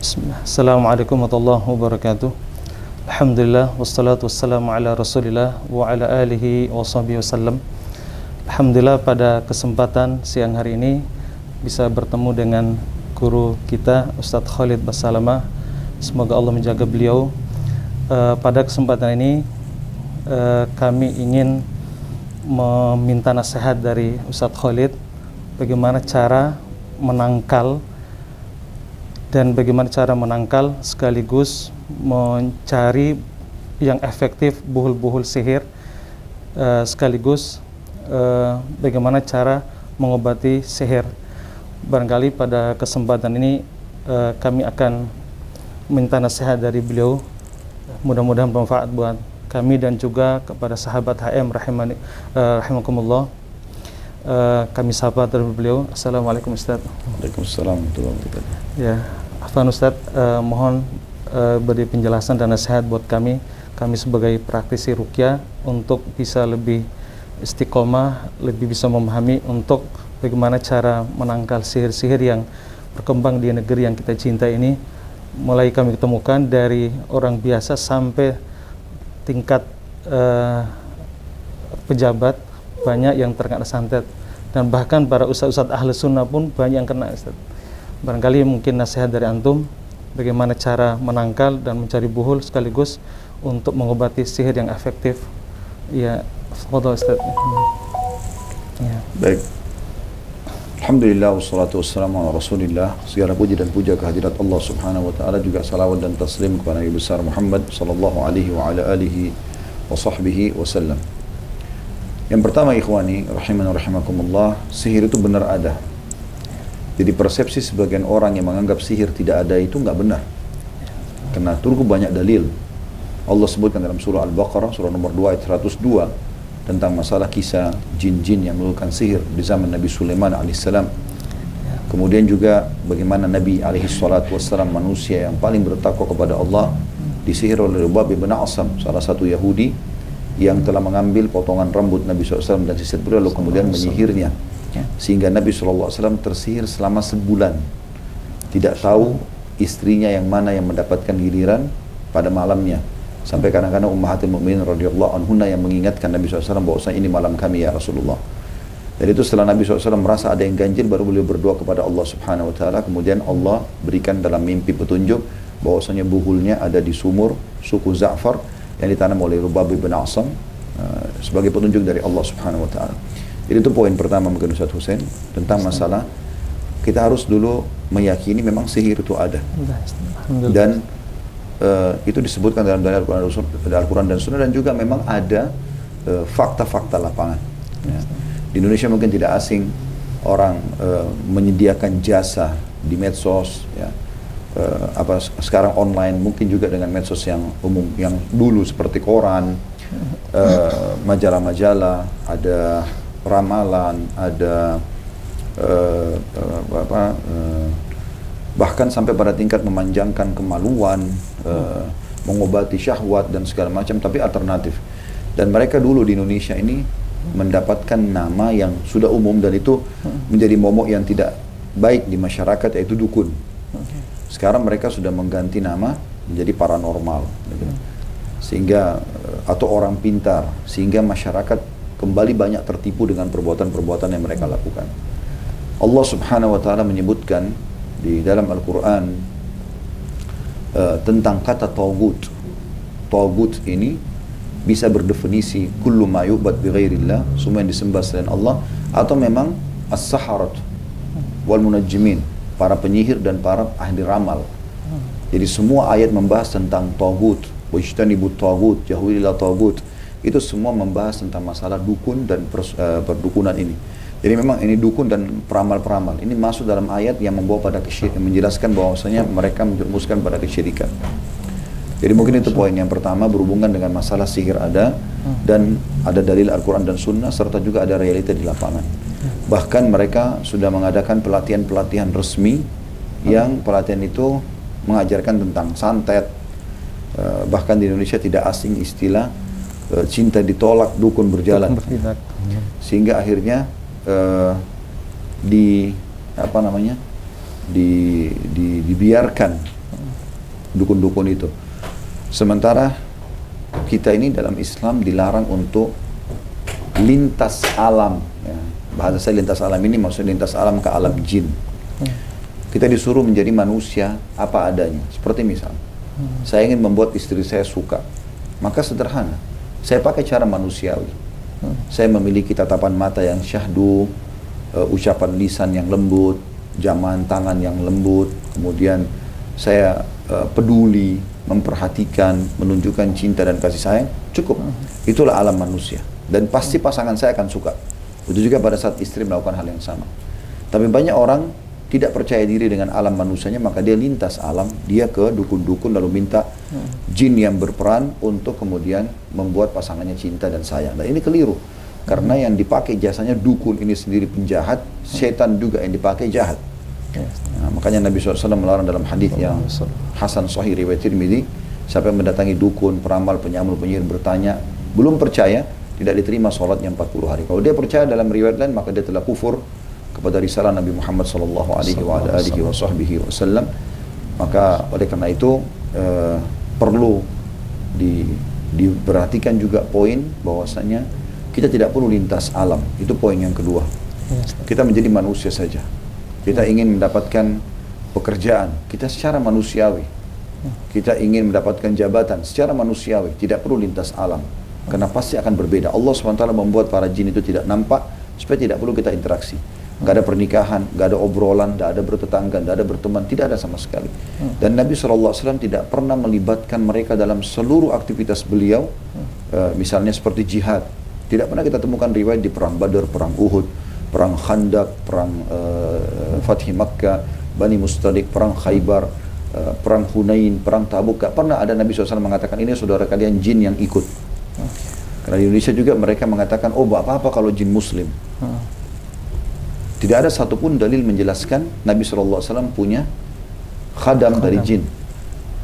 Bismillah. Assalamualaikum warahmatullahi wabarakatuh. Alhamdulillah wassalatu wassalamu ala Rasulillah wa ala alihi wa sahbihi wasallam. Alhamdulillah pada kesempatan siang hari ini bisa bertemu dengan guru kita Ustadz Khalid Basalamah. Semoga Allah menjaga beliau. Pada kesempatan ini kami ingin meminta nasihat dari Ustadz Khalid bagaimana cara menangkal sekaligus mencari yang efektif buhul-buhul sihir, sekaligus bagaimana cara mengobati sihir. Barangkali pada kesempatan ini kami akan minta nasihat dari beliau, mudah-mudahan bermanfaat buat kami dan juga kepada sahabat HM rahimakumullah. Kami sapa terlebih beliau. Assalamualaikum Ustaz. Waalaikumsalam warahmatullahi wabarakatuh. Ya, Afwan Ustaz, mohon beri penjelasan dan nasihat buat kami sebagai praktisi ruqyah untuk bisa lebih istiqomah, lebih bisa memahami untuk bagaimana cara menangkal sihir-sihir yang berkembang di negeri yang kita cinta ini. Mulai kami ketemukan dari orang biasa sampai tingkat pejabat, banyak yang terkena santet, dan bahkan para ustadz-ustadz ahli sunnah pun banyak yang kena, Ustaz. Barangkali mungkin nasihat dari antum bagaimana cara menangkal dan mencari buhul sekaligus untuk mengobati sihir yang efektif. Ya, fadhal Ustaz. Ya. Baik. Alhamdulillah wassalatu wassalamu ala Rasulillah. Segala puji dan puja kehadirat Allah Subhanahu wa taala, juga salawat dan taslim kepada Nabi besar Muhammad sallallahu alaihi wa ala alihi wa sahbihi wasallam. Yang pertama, ikhwani rahiman wa rahimakumullah, sihir itu benar ada. Jadi persepsi sebagian orang yang menganggap sihir tidak ada itu nggak benar. Karena turun banyak dalil. Allah sebutkan dalam surah Al-Baqarah, surah nomor 2 ayat 102, tentang masalah kisah jin-jin yang melakukan sihir di zaman Nabi Sulaiman alaihissalam. Kemudian juga bagaimana Nabi alaihissalam, manusia yang paling bertakwa kepada Allah, disihir oleh Rubab bin Asam, salah satu Yahudi yang telah mengambil potongan rambut Nabi SAW dan sisir beliau, lalu kemudian menyihirnya, sehingga Nabi SAW tersihir selama sebulan, tidak tahu istrinya yang mana yang mendapatkan giliran pada malamnya, sampai kadang-kadang Ummahatul Mukminin radhiyallahu anhunna yang mengingatkan Nabi SAW bahwasanya ini malam kami ya Rasulullah. Dan itu setelah Nabi SAW merasa ada yang ganjil, baru beliau berdoa kepada Allah Subhanahu wa taala. Kemudian Allah berikan dalam mimpi petunjuk bahwasanya buhulnya ada di sumur suku Za'far yang ditanam oleh Rubab bin Asam, sebagai petunjuk dari Allah Subhanahu wa taala. Jadi itu poin pertama mungkin Ustaz Hussein tentang masalah kita harus dulu meyakini memang sihir itu ada. Dan itu disebutkan dalam Al-Quran dan Sunnah, dan juga memang ada fakta-fakta lapangan. Ya. Di Indonesia mungkin tidak asing orang menyediakan jasa di medsos, ya. Sekarang online, mungkin juga dengan medsos yang umum, yang dulu seperti koran, majalah-majalah, ada ramalan, ada bahkan sampai pada tingkat memanjangkan kemaluan, mengobati syahwat dan segala macam, tapi alternatif. Dan mereka dulu di Indonesia ini mendapatkan nama yang sudah umum, dan itu menjadi momok yang tidak baik di masyarakat, yaitu dukun. Sekarang mereka sudah mengganti nama menjadi paranormal, gitu. Sehingga atau orang pintar, sehingga masyarakat kembali banyak tertipu dengan perbuatan-perbuatan yang mereka lakukan. Allah Subhanahu wa taala menyebutkan di dalam Al-Quran tentang kata taghut. Taghut ini bisa berdefinisi kullu ma yu'bad bi ghairillah, semua yang disembah selain Allah, atau memang as-saharat wal munajjimin, para penyihir dan para ahli ramal. Jadi semua ayat membahas tentang taghut, wajtanibut taghut, jauhilah taghut. Itu semua membahas tentang masalah dukun dan perdukunan ini. Jadi memang ini dukun dan peramal-peramal ini masuk dalam ayat yang membawa pada kesyirikan, menjelaskan bahwasanya mereka menjerumuskan pada kesyirikan. Jadi mungkin itu poin yang pertama berhubungan dengan masalah sihir ada, dan ada dalil Al-Quran dan Sunnah, serta juga ada realita di lapangan. Bahkan mereka sudah mengadakan pelatihan-pelatihan resmi, yang pelatihan itu mengajarkan tentang santet. Bahkan di Indonesia tidak asing istilah cinta ditolak, dukun berjalan. Sehingga akhirnya dibiarkan dukun-dukun itu. Sementara kita ini dalam Islam dilarang untuk lintas alam. Ya. Bahasa saya lintas alam ini maksudnya lintas alam ke alam jin. Kita disuruh menjadi manusia apa adanya. Seperti misal, saya ingin membuat istri saya suka. Maka sederhana, saya pakai cara manusiawi. Saya memiliki tatapan mata yang syahdu, ucapan lisan yang lembut, jamahan tangan yang lembut, kemudian saya peduli, memperhatikan, menunjukkan cinta dan kasih sayang, cukup. Itulah alam manusia. Dan pasti pasangan saya akan suka. Itu juga pada saat istri melakukan hal yang sama. Tapi banyak orang tidak percaya diri dengan alam manusianya, maka dia lintas alam, dia ke dukun-dukun lalu minta jin yang berperan untuk kemudian membuat pasangannya cinta dan sayang. Dan ini keliru. Karena yang dipakai jasanya dukun ini sendiri penjahat, setan juga yang dipakai jahat. Nah, makanya Nabi SAW melarang dalam hadis yang Hasan Sahih riwayat Tirmidzi, siapa yang mendatangi dukun, peramal, penyamun, penyihir bertanya, belum percaya, tidak diterima sholatnya 40 hari. Kalau dia percaya dalam riwayat lain, maka dia telah kufur kepada risalah Nabi Muhammad SAW. Maka oleh karena itu perlu diperhatikan juga poin bahwasanya kita tidak perlu lintas alam. Itu poin yang kedua. Kita menjadi manusia saja. Kita ingin mendapatkan pekerjaan, kita secara manusiawi. Kita ingin mendapatkan jabatan secara manusiawi, tidak perlu lintas alam. Karena pasti akan berbeda. Allah SWT membuat para jin itu tidak nampak supaya tidak perlu kita interaksi. Gak ada pernikahan, gak ada obrolan, gak ada bertetangga, gak ada berteman, tidak ada sama sekali. Dan Nabi SAW tidak pernah melibatkan mereka dalam seluruh aktivitas beliau, misalnya seperti jihad. Tidak pernah kita temukan riwayat di perang Badar, perang Uhud, perang Khandaq, perang Fathi Makkah, Bani Mustalik, perang Khaybar, perang Hunain, perang Tabuk. Gak pernah ada Nabi SAW mengatakan ini saudara kalian jin yang ikut. Karena di Indonesia juga mereka mengatakan, oh apa-apa kalau jin muslim. Tidak ada satupun dalil menjelaskan Nabi SAW punya khadam dari jin.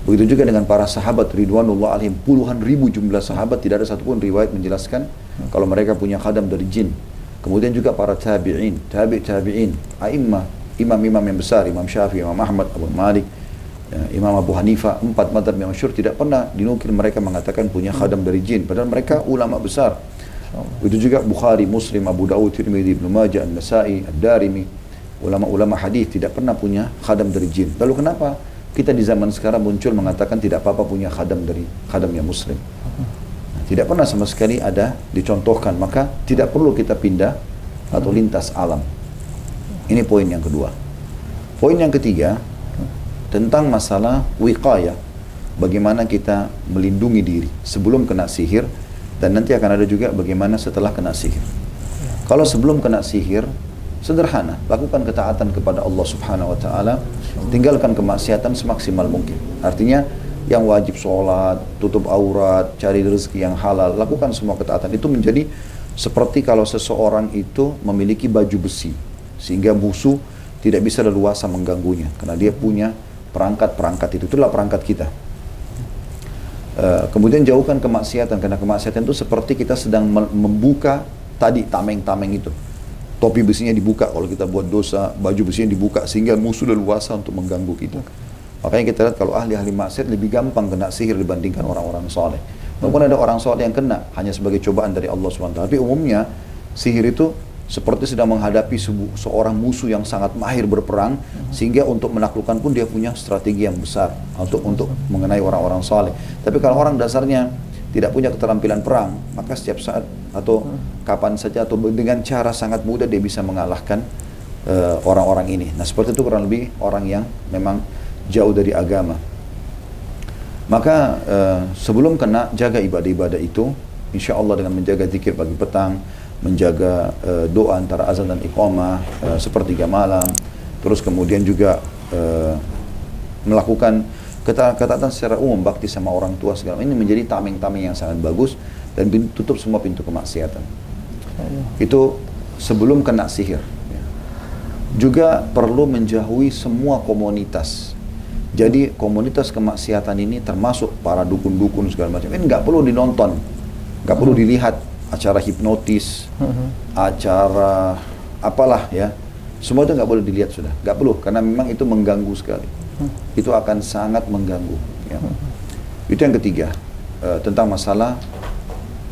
Begitu juga dengan para sahabat ridwanullah alaihim, puluhan ribu jumlah sahabat, tidak ada satupun riwayat menjelaskan kalau mereka punya khadam dari jin. Kemudian juga para tabi'in, tabi'in, a'immah, imam-imam yang besar, Imam Syafi'i, Imam Ahmad, Abu Malik, Imam Abu Hanifah, 4 madzhab yang masyhur, tidak pernah dinukil mereka mengatakan punya khadam dari jin. Padahal mereka ulama besar. Itu juga Bukhari, Muslim, Abu Dawud, Tirmidzi, Ibnu Majah, An-Nasa'i, Ad-Darimi, ulama-ulama hadis tidak pernah punya khadam dari jin. Lalu kenapa kita di zaman sekarang muncul mengatakan tidak apa-apa punya khadam dari khadamnya muslim? Tidak pernah sama sekali ada dicontohkan, maka tidak perlu kita pindah atau lintas alam. Ini poin yang kedua. Poin yang ketiga, tentang masalah wiqayah. Bagaimana kita melindungi diri sebelum kena sihir, dan nanti akan ada juga bagaimana setelah kena sihir. Kalau sebelum kena sihir, sederhana, lakukan ketaatan kepada Allah Subhanahu wa taala, tinggalkan kemaksiatan semaksimal mungkin. Artinya yang wajib sholat, tutup aurat, cari rezeki yang halal, lakukan semua ketaatan. Itu menjadi seperti kalau seseorang itu memiliki baju besi, sehingga musuh tidak bisa leluasa mengganggunya, karena dia punya perangkat-perangkat itu. Itulah perangkat kita. Kemudian jauhkan kemaksiatan, karena kemaksiatan itu seperti kita sedang membuka tadi tameng-tameng itu. Topi besinya dibuka kalau kita buat dosa, baju besinya dibuka sehingga musuh leluasa untuk mengganggu kita. Makanya kita lihat kalau ahli-ahli maksiat lebih gampang kena sihir dibandingkan orang-orang soleh. Walaupun ada orang soleh yang kena hanya sebagai cobaan dari Allah SWT. Tapi umumnya sihir itu seperti sedang menghadapi seorang musuh yang sangat mahir berperang, sehingga untuk menaklukkan pun dia punya strategi yang besar untuk mengenai orang-orang soleh. Tapi kalau orang dasarnya tidak punya keterampilan perang, maka setiap saat atau kapan saja atau dengan cara sangat mudah dia bisa mengalahkan orang-orang ini. Nah seperti itu kurang lebih orang yang memang jauh dari agama. Maka sebelum kena, jaga ibadah-ibadah itu, insya Allah dengan menjaga zikir pagi petang, menjaga doa antara azan dan iqamah sepertiga malam, terus kemudian juga melakukan ketaatan secara umum, bakti sama orang tua segala. Ini menjadi tameng-tameng yang sangat bagus, dan tutup semua pintu kemaksiatan. Itu sebelum kena sihir. Juga perlu menjauhi semua komunitas. Jadi komunitas kemaksiatan ini termasuk para dukun-dukun segala macam. Ini nggak perlu dinonton, nggak perlu dilihat. Acara hipnotis, acara apalah ya, semua itu nggak boleh dilihat sudah, nggak perlu, karena memang itu mengganggu sekali. itu akan sangat mengganggu. Ya. Itu yang ketiga, tentang masalah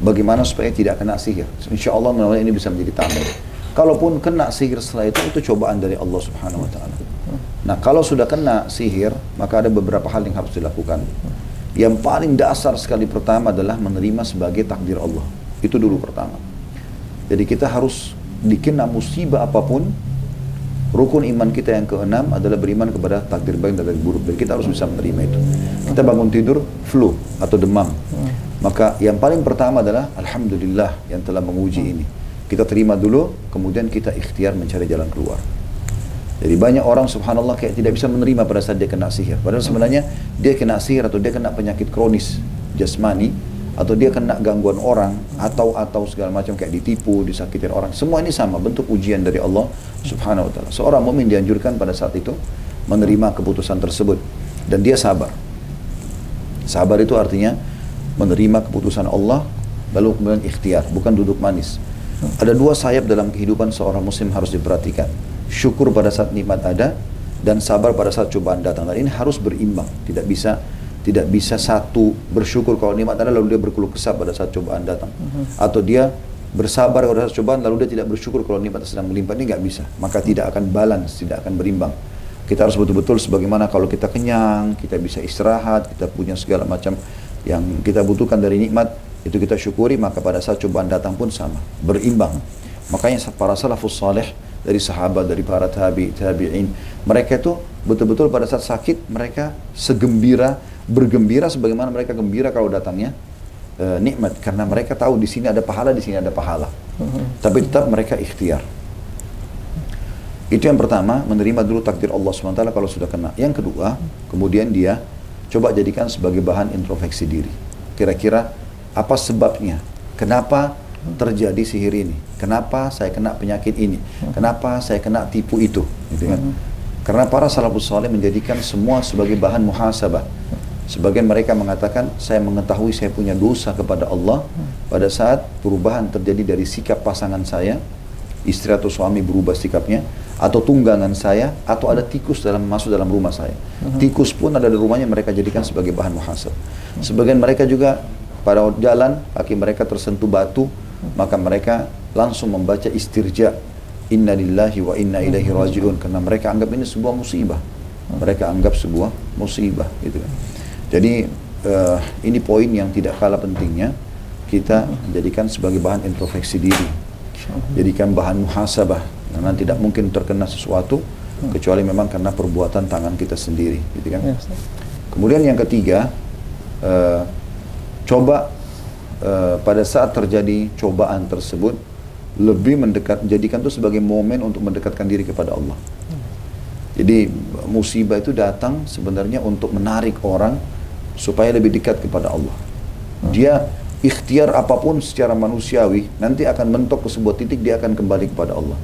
bagaimana supaya tidak kena sihir. Insya Allah mudah-mudahan ini bisa menjadi tameng. Kalaupun kena sihir setelah itu cobaan dari Allah Subhanahu Wa Taala. Nah, kalau sudah kena sihir, maka ada beberapa hal yang harus dilakukan. Yang paling dasar sekali pertama adalah menerima sebagai takdir Allah. Itu dulu pertama. Jadi kita harus dikena musibah apapun. Rukun iman kita yang keenam adalah beriman kepada takdir baik dan takdir buruk. Dan kita harus bisa menerima itu. Kita bangun tidur, flu atau demam. Maka yang paling pertama adalah Alhamdulillah yang telah menguji ini. Kita terima dulu, kemudian kita ikhtiar mencari jalan keluar. Jadi banyak orang subhanallah kayak tidak bisa menerima pada saat dia kena sihir. Padahal sebenarnya dia kena sihir atau dia kena penyakit kronis jasmani, atau dia kena gangguan orang, atau segala macam kayak ditipu, disakitin orang. Semua ini sama, bentuk ujian dari Allah Subhanahu Wa Taala. Seorang mukmin dianjurkan pada saat itu menerima keputusan tersebut dan dia sabar. Sabar itu artinya menerima keputusan Allah lalu kemudian ikhtiar, bukan duduk manis. Ada dua sayap dalam kehidupan seorang muslim harus diperhatikan. Syukur pada saat nikmat ada dan sabar pada saat cobaan datang. Dan ini harus berimbang, tidak bisa satu bersyukur kalau nikmat ada lalu dia berkeluh kesah pada saat cobaan datang, atau dia bersabar pada saat cobaan lalu dia tidak bersyukur kalau nikmat sedang melimpah. Ini nggak bisa, maka tidak akan balance, tidak akan berimbang. Kita harus betul-betul sebagaimana kalau kita kenyang, kita bisa istirahat, kita punya segala macam yang kita butuhkan dari nikmat, itu kita syukuri, maka pada saat cobaan datang pun sama, berimbang. Makanya para salafus saleh, dari sahabat, dari para tabi'in, mereka itu betul-betul pada saat sakit mereka bergembira sebagaimana mereka gembira kalau datangnya nikmat, karena mereka tahu di sini ada pahala, di sini ada pahala. Tapi tetap mereka ikhtiar. Itu yang pertama, menerima dulu takdir Allah SWT kalau sudah kena. Yang kedua, kemudian dia coba jadikan sebagai bahan introspeksi diri. Kira-kira apa sebabnya? Kenapa terjadi sihir ini? Kenapa saya kena penyakit ini? Kenapa saya kena tipu itu? Gitu kan? Karena para salafus saleh menjadikan semua sebagai bahan muhasabah. Sebagian mereka mengatakan, saya mengetahui saya punya dosa kepada Allah pada saat perubahan terjadi dari sikap pasangan saya, istri atau suami berubah sikapnya, atau tunggangan saya, atau ada tikus masuk dalam rumah saya. Tikus pun ada di rumahnya, mereka jadikan sebagai bahan muhasabah. Sebagian mereka juga pada jalan, kaki mereka tersentuh batu, maka mereka langsung membaca istirja, inna lillahi wa inna ilaihi raji'un, karena mereka anggap ini sebuah musibah. Mereka anggap sebuah musibah, gitu kan. Jadi ini poin yang tidak kalah pentingnya, kita menjadikan sebagai bahan introspeksi diri, jadikan bahan muhasabah, karena tidak mungkin terkena sesuatu kecuali memang karena perbuatan tangan kita sendiri, gitu kan. Kemudian yang ketiga, coba pada saat terjadi cobaan tersebut lebih jadikan itu sebagai momen untuk mendekatkan diri kepada Allah. Jadi musibah itu datang sebenarnya untuk menarik orang supaya lebih dekat kepada Allah. Dia ikhtiar apapun secara manusiawi nanti akan mentok ke sebuah titik, dia akan kembali kepada Allah.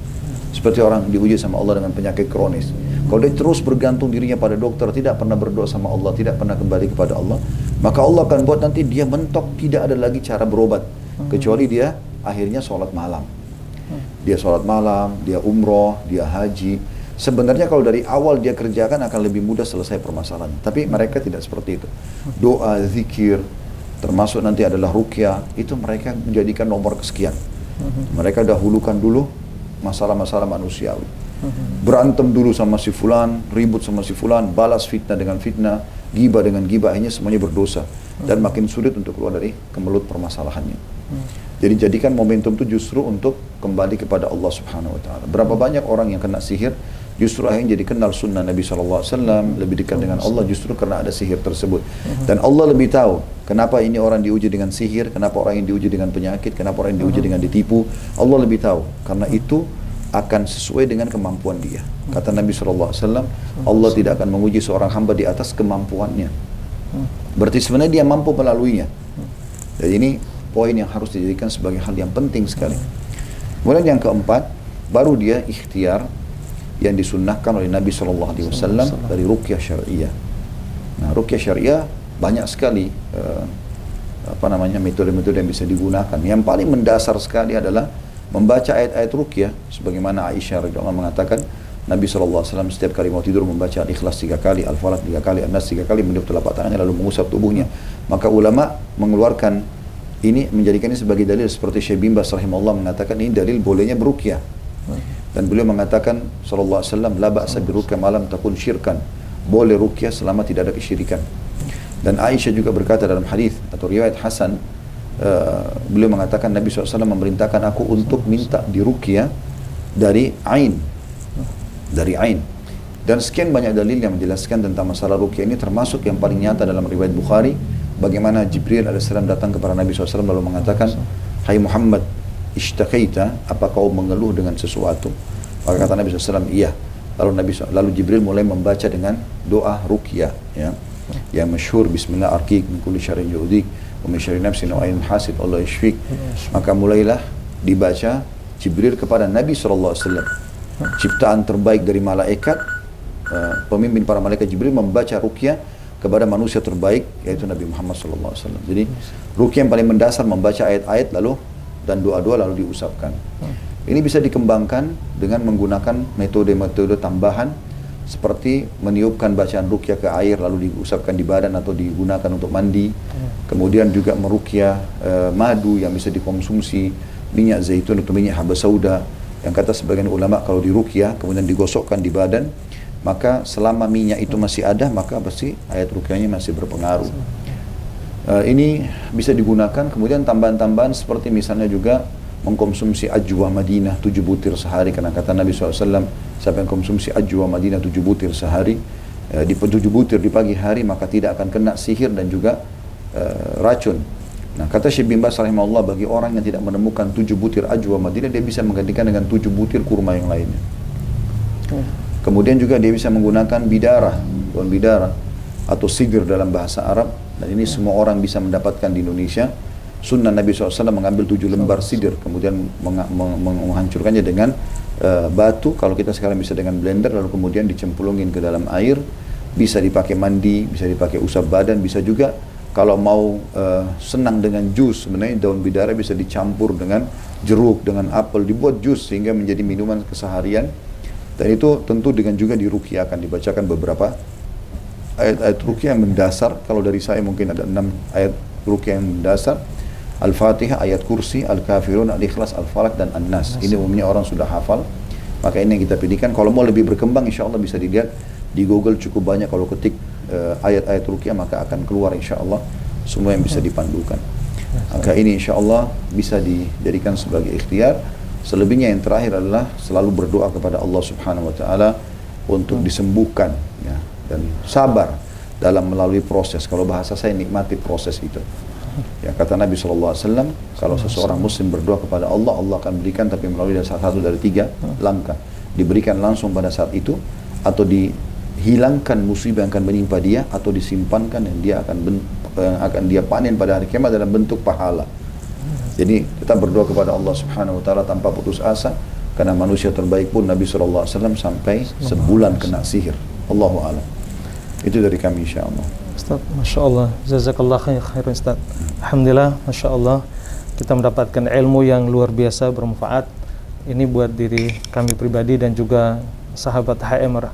Seperti orang diuji sama Allah dengan penyakit kronis. Kalau dia terus bergantung dirinya pada dokter, tidak pernah berdoa sama Allah, tidak pernah kembali kepada Allah, maka Allah akan buat nanti dia mentok, tidak ada lagi cara berobat kecuali dia akhirnya sholat malam. Dia sholat malam, dia umroh, dia haji. Sebenarnya kalau dari awal dia kerjakan akan lebih mudah selesai permasalahannya. Tapi mereka tidak seperti itu. Doa, zikir, termasuk nanti adalah ruqyah, itu mereka menjadikan nomor kesekian. Mereka dahulukan dulu masalah-masalah manusiawi. Berantem dulu sama si fulan, ribut sama si fulan, balas fitnah dengan fitnah, ghibah dengan ghibah, akhirnya semuanya berdosa. Dan makin sulit untuk keluar dari kemelut permasalahannya. Jadi jadikan momentum itu justru untuk kembali kepada Allah Subhanahu Wa Taala. Berapa banyak orang yang kena sihir, justru akhirnya jadi kenal sunnah Nabi SAW, lebih dekat dengan Allah justru karena ada sihir tersebut. Dan Allah lebih tahu kenapa ini orang diuji dengan sihir, kenapa orang yang diuji dengan penyakit, kenapa orang yang diuji dengan ditipu. Allah lebih tahu, karena itu akan sesuai dengan kemampuan dia. Kata Nabi SAW, Allah tidak akan menguji seorang hamba di atas kemampuannya. Berarti sebenarnya dia mampu melaluinya. Jadi ini poin yang harus dijadikan sebagai hal yang penting sekali. Kemudian yang keempat, baru dia ikhtiar yang disunnahkan oleh Nabi SAW dari ruqyah syariah. Nah, ruqyah syariah banyak sekali metode-metode yang bisa digunakan. Yang paling mendasar sekali adalah membaca ayat-ayat ruqyah, sebagaimana Aisyah radhiyallahu anha mengatakan, Nabi SAW setiap kali mau tidur membaca Al-Ikhlas 3 kali, Al-Falaq 3 kali, An-Nas 3 kali, meniup telapak tangannya lalu mengusap tubuhnya. Maka ulama mengeluarkan ini, menjadikan ini sebagai dalil, seperti Syekh bin Baz rahimahullah mengatakan ini dalil bolehnya beruqyah. Dan beliau mengatakan sallallahu alaihi wasallam, la ba'sa biruqyah malam takun syirkan. Boleh ruqyah selama tidak ada kesyirikan. Dan Aisyah juga berkata dalam hadis atau riwayat Hasan, beliau mengatakan Nabi SAW memerintahkan aku untuk minta diruqyah dari ain. Dari ain. Dan sekian banyak dalil yang menjelaskan tentang masalah ruqyah ini, termasuk yang paling nyata dalam riwayat Bukhari, bagaimana Jibril AS datang kepada Nabi SAW lalu mengatakan, hai Muhammad, ishtaqaita, apa kau mengeluh dengan sesuatu? Maka kata Nabi SAW, iya. Lalu Jibril mulai membaca dengan doa ruqyah, ya, yang masyhur, Bismillah arqik min kulli syarrin yu'dik wa min syarri nafsin wa ainin hasid Allah yashfik. Maka mulailah dibaca Jibril kepada Nabi SAW, ciptaan terbaik dari malaikat, pemimpin para malaikat. Jibril membaca ruqyah kepada manusia terbaik, yaitu Nabi Muhammad SAW. Jadi ruqyah yang paling mendasar membaca ayat-ayat lalu dan doa-doa lalu diusapkan. Ini bisa dikembangkan dengan menggunakan metode-metode tambahan seperti meniupkan bacaan ruqyah ke air lalu diusapkan di badan atau digunakan untuk mandi. Kemudian juga meruqyah madu yang bisa dikonsumsi, minyak zaitun atau minyak habas sauda, yang kata sebagian ulama kalau diruqyah kemudian digosokkan di badan, maka selama minyak itu masih ada, maka pasti ayat ruqyahnya masih berpengaruh. Ini bisa digunakan. Kemudian tambahan-tambahan seperti misalnya juga mengkonsumsi ajwa Madinah 7 butir sehari, karena kata Nabi SAW, siapa yang konsumsi ajwa Madinah 7 butir sehari, di 7 butir di pagi hari, maka tidak akan kena sihir dan juga racun. Nah, kata Syekh bin Baz rahimahullah, bagi orang yang tidak menemukan 7 butir ajwa Madinah, dia bisa menggantikan dengan 7 butir kurma yang lainnya. Kemudian juga dia bisa menggunakan bidara, daun bidara atau sidir dalam bahasa Arab, dan ini semua orang bisa mendapatkan di Indonesia. Sunnah Nabi SAW mengambil 7 lembar sidir, kemudian menghancurkannya dengan batu, kalau kita sekarang bisa dengan blender, lalu kemudian dicemplungin ke dalam air. Bisa dipakai mandi, bisa dipakai usap badan, bisa juga kalau mau senang dengan jus, sebenarnya daun bidara bisa dicampur dengan jeruk, dengan apel, dibuat jus sehingga menjadi minuman keseharian. Dan itu tentu dengan juga diruqyah, akan dibacakan beberapa ayat-ayat ruqyah yang mendasar. Kalau dari saya mungkin ada 6 ayat ruqyah yang mendasar: Al-Fatihah, ayat kursi, Al-Kafirun, Al-Ikhlas, Al-Falaq, dan An-Nas. Ini umumnya orang sudah hafal, maka ini yang kita pilihkan. Kalau mau lebih berkembang, insya Allah bisa dilihat di Google, cukup banyak. Kalau ketik ayat-ayat ruqyah, maka akan keluar insya Allah semua yang bisa dipandukan. Maka ini insya Allah bisa dijadikan sebagai ikhtiar. Selebihnya yang terakhir adalah selalu berdoa kepada Allah Subhanahu wa Ta'ala untuk disembuhkan, ya, dan sabar dalam melalui proses. Kalau bahasa saya, nikmati proses itu. Ya, kata Nabi SAW, kalau seseorang muslim berdoa kepada Allah, Allah akan berikan, tapi melalui salah satu dari 3 langkah. Diberikan langsung pada saat itu, atau dihilangkan musibah yang akan menimpa dia, atau disimpankan yang dia akan dia panen pada hari kiamat dalam bentuk pahala. Jadi kita berdoa kepada Allah Subhanahu wa Ta'ala tanpa putus asa, karena manusia terbaik pun Nabi SAW sampai sebulan kena sihir. Allahu a'lam. Itu dari kami insyaallah. Ustaz, Masya Allah, jazakallah khairan Ustaz. Alhamdulillah, Masya Allah, kita mendapatkan ilmu yang luar biasa, bermanfaat. Ini buat diri kami pribadi dan juga sahabat HM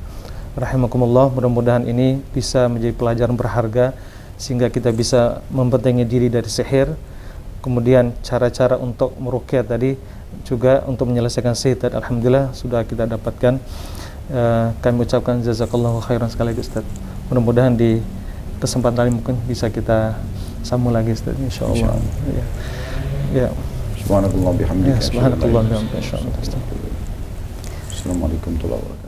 rahimakumullah. Mudah-mudahan ini bisa menjadi pelajaran berharga, sehingga kita bisa membentengi diri dari sihir. Kemudian cara-cara untuk meruqyah tadi juga untuk menyelesaikan sihir. Alhamdulillah sudah kita dapatkan. Kami ucapkan jazakallahu khairan sekali Ustaz. Mudah-mudahan di kesempatan lain mungkin bisa kita sambung lagi Ustaz, insyaallah. Ya. Ya. Subhanakallah bihamdika. Subhanakallah bihamdika. Insyaallah. Assalamualaikum warahmatullahi wabarakatuh.